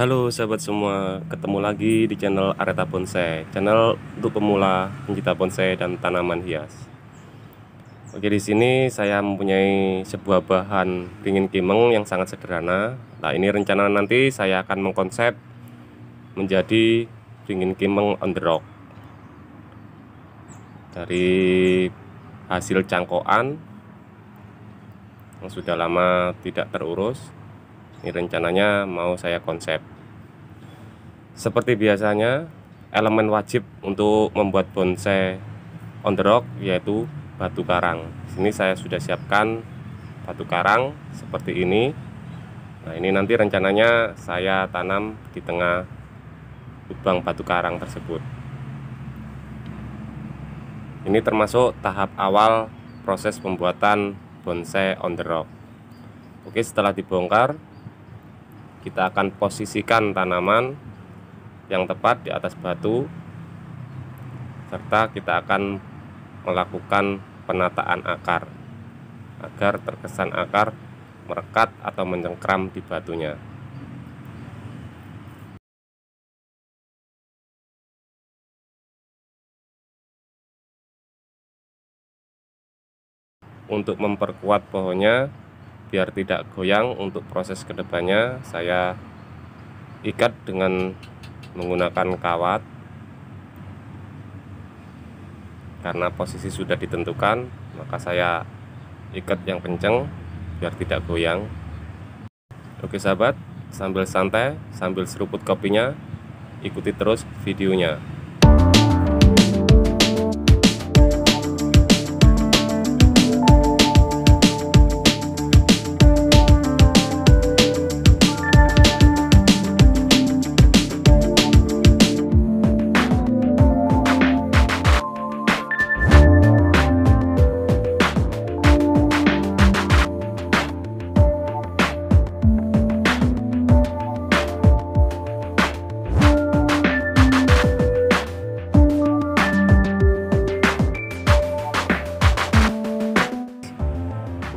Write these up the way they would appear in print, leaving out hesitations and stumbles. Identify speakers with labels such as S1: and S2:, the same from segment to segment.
S1: Halo sahabat semua, ketemu lagi di channel Areta Bonsai, channel untuk pemula pencinta bonsai dan tanaman hias. Oke, di sini saya mempunyai sebuah bahan ringin kimeng yang sangat sederhana. Nah, ini rencana nanti saya akan mengkonsep menjadi ringin kimeng on the rock dari hasil cangkokan yang sudah lama tidak terurus. Ini rencananya mau saya konsep. Seperti biasanya, elemen wajib untuk membuat bonsai on the rock yaitu batu karang. Di sini saya sudah siapkan batu karang seperti ini. Nah, ini nanti rencananya saya tanam di tengah lubang batu karang tersebut. Ini termasuk tahap awal proses pembuatan bonsai on the rock. Oke, setelah dibongkar, kita akan posisikan tanaman yang tepat di atas batu, serta kita akan melakukan penataan akar agar terkesan akar merekat atau mencengkram di batunya. Untuk memperkuat pohonnya biar tidak goyang, untuk proses kedepannya saya ikat dengan menggunakan kawat. Karena posisi sudah ditentukan, maka saya ikat yang kencang biar tidak goyang. Oke sahabat, sambil santai, sambil seruput kopinya, ikuti terus videonya.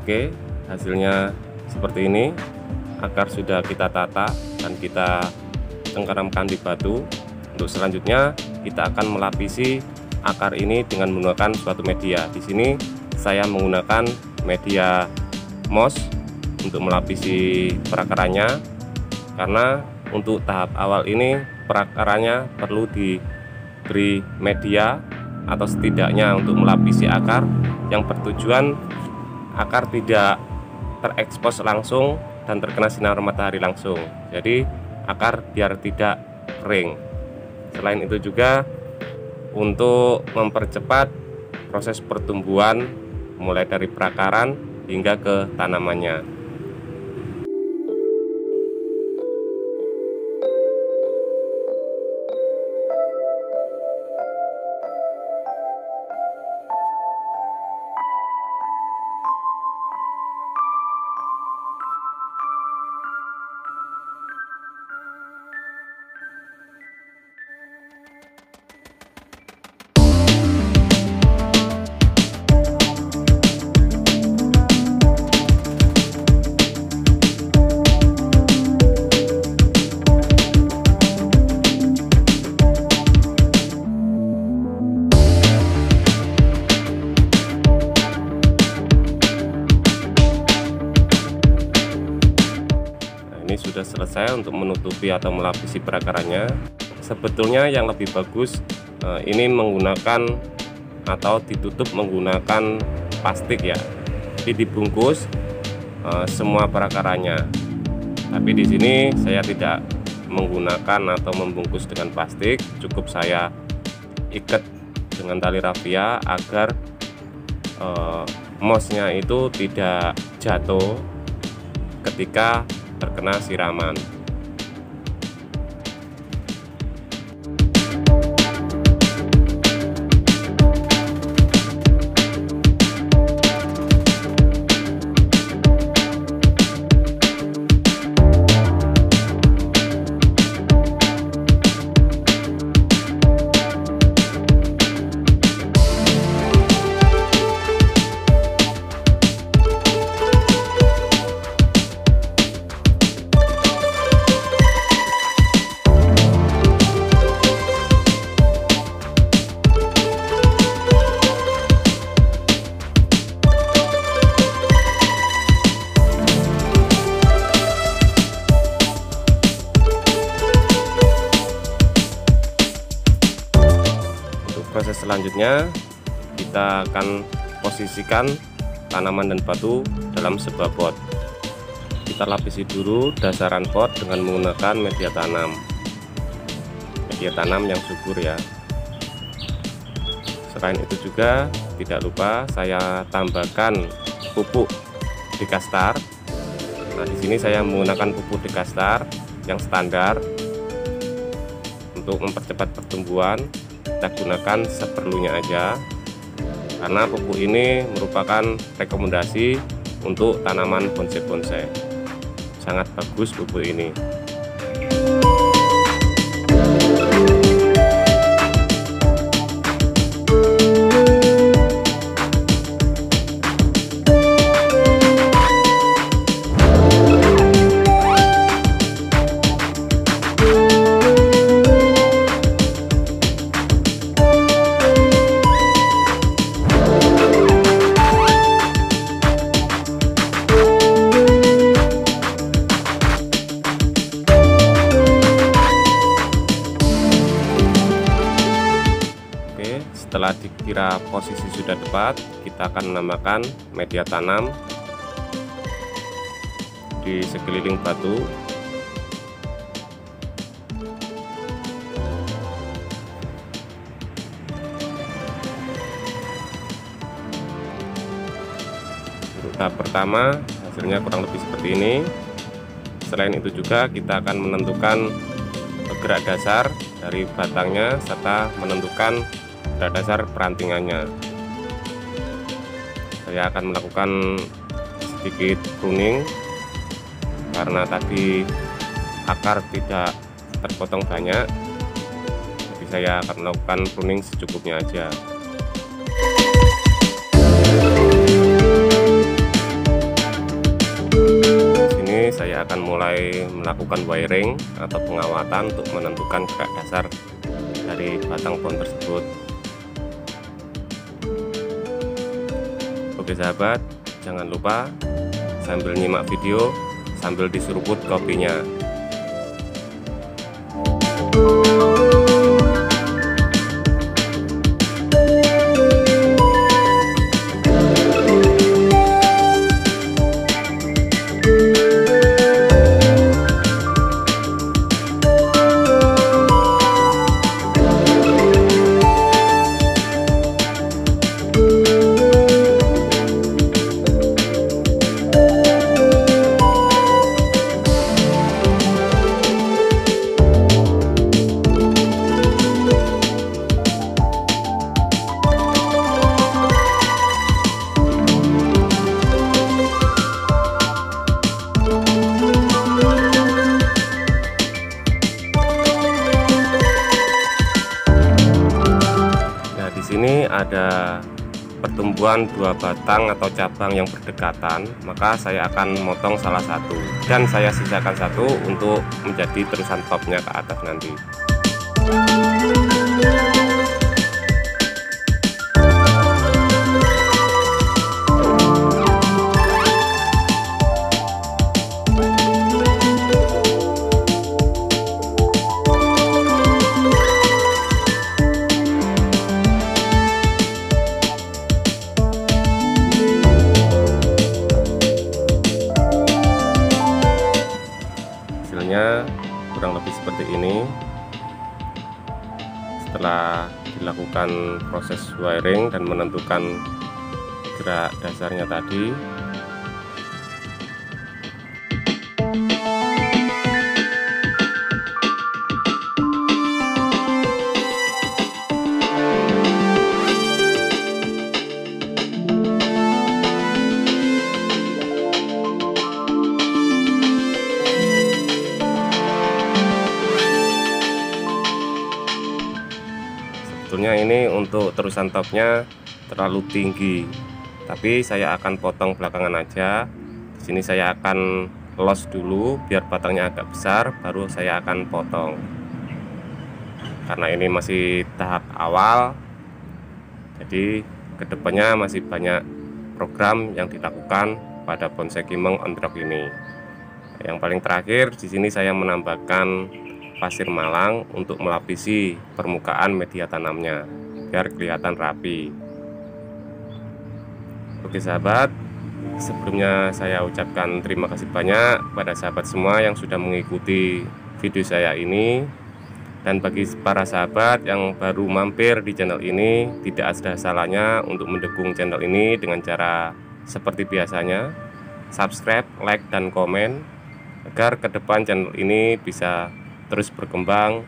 S1: Oke, hasilnya seperti ini. Akar sudah kita tata dan kita cengkeramkan di batu. Untuk selanjutnya kita akan melapisi akar ini dengan menggunakan suatu media. Di sini saya menggunakan media moss untuk melapisi perakarannya, karena untuk tahap awal ini perakarannya perlu diberi media atau setidaknya untuk melapisi akar yang bertujuan akar tidak terekspos langsung dan terkena sinar matahari langsung. Jadi akar biar tidak kering. Selain itu juga untuk mempercepat proses pertumbuhan mulai dari perakaran hingga ke tanamannya. Ini sudah selesai untuk menutupi atau melapisi perakarannya. Sebetulnya yang lebih bagus ini menggunakan atau ditutup menggunakan plastik ya. Jadi dibungkus semua perakarannya. Tapi di sini saya tidak menggunakan atau membungkus dengan plastik, cukup saya ikat dengan tali rafia agar mossnya itu tidak jatuh ketika terkena siraman. Proses selanjutnya kita akan posisikan tanaman dan batu dalam sebuah pot. Kita lapisi dulu dasaran pot dengan menggunakan media tanam yang subur ya. Selain itu juga tidak lupa saya tambahkan pupuk Dekastar. Nah, di sini saya menggunakan pupuk Dekastar yang standar. Untuk mempercepat pertumbuhan kita gunakan seperlunya aja, karena pupuk ini merupakan rekomendasi untuk tanaman bonsai. Sangat bagus pupuk ini. Setelah dikira posisi sudah tepat, kita akan menambahkan media tanam di sekeliling batu. Untuk tahap pertama hasilnya kurang lebih seperti ini. Selain itu juga kita akan menentukan gerak dasar dari batangnya serta menentukan gerak dasar perantingannya. Saya akan melakukan sedikit pruning karena tadi akar tidak terpotong banyak, jadi saya akan melakukan pruning secukupnya aja. Di sini saya akan mulai melakukan wiring atau pengawatan untuk menentukan gerak dasar dari batang pohon tersebut. Oke sahabat, jangan lupa sambil nyimak video sambil diseruput kopinya. Ini ada pertumbuhan dua batang atau cabang yang berdekatan, maka saya akan memotong salah satu dan saya sisakan satu untuk menjadi terusan topnya ke atas nanti. Kurang lebih seperti ini. Setelah dilakukan proses wiring dan menentukan gerak dasarnya tadi, sebetulnya ini untuk terusan topnya terlalu tinggi, tapi saya akan potong belakangan aja. Di sini saya akan los dulu biar batangnya agak besar, baru saya akan potong. Karena ini masih tahap awal, jadi kedepannya masih banyak program yang dilakukan pada bonsai Kimeng on Rock ini. Yang paling terakhir di sini saya menambahkan pasir malang untuk melapisi permukaan media tanamnya agar kelihatan rapi. Oke sahabat, sebelumnya saya ucapkan terima kasih banyak pada sahabat semua yang sudah mengikuti video saya ini. Dan bagi para sahabat yang baru mampir di channel ini, tidak ada salahnya untuk mendukung channel ini dengan cara seperti biasanya, subscribe, like, dan komen, agar ke depan channel ini bisa terus berkembang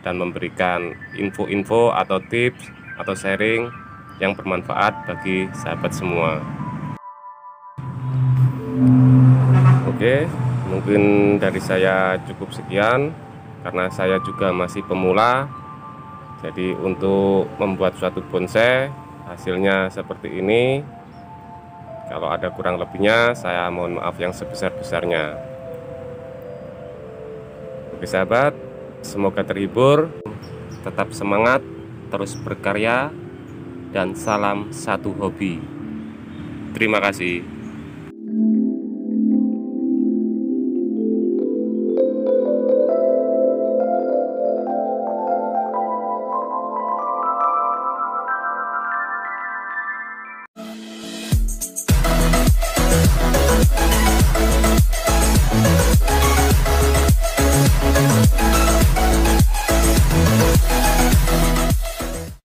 S1: dan memberikan info-info atau tips atau sharing yang bermanfaat bagi sahabat semua. Oke, mungkin dari saya cukup sekian, karena saya juga masih pemula. Jadi untuk membuat suatu bonsai hasilnya seperti ini. Kalau ada kurang lebihnya, saya mohon maaf yang sebesar-besarnya. Oke sahabat, semoga terhibur, tetap semangat, terus berkarya, dan salam satu hobi. Terima kasih.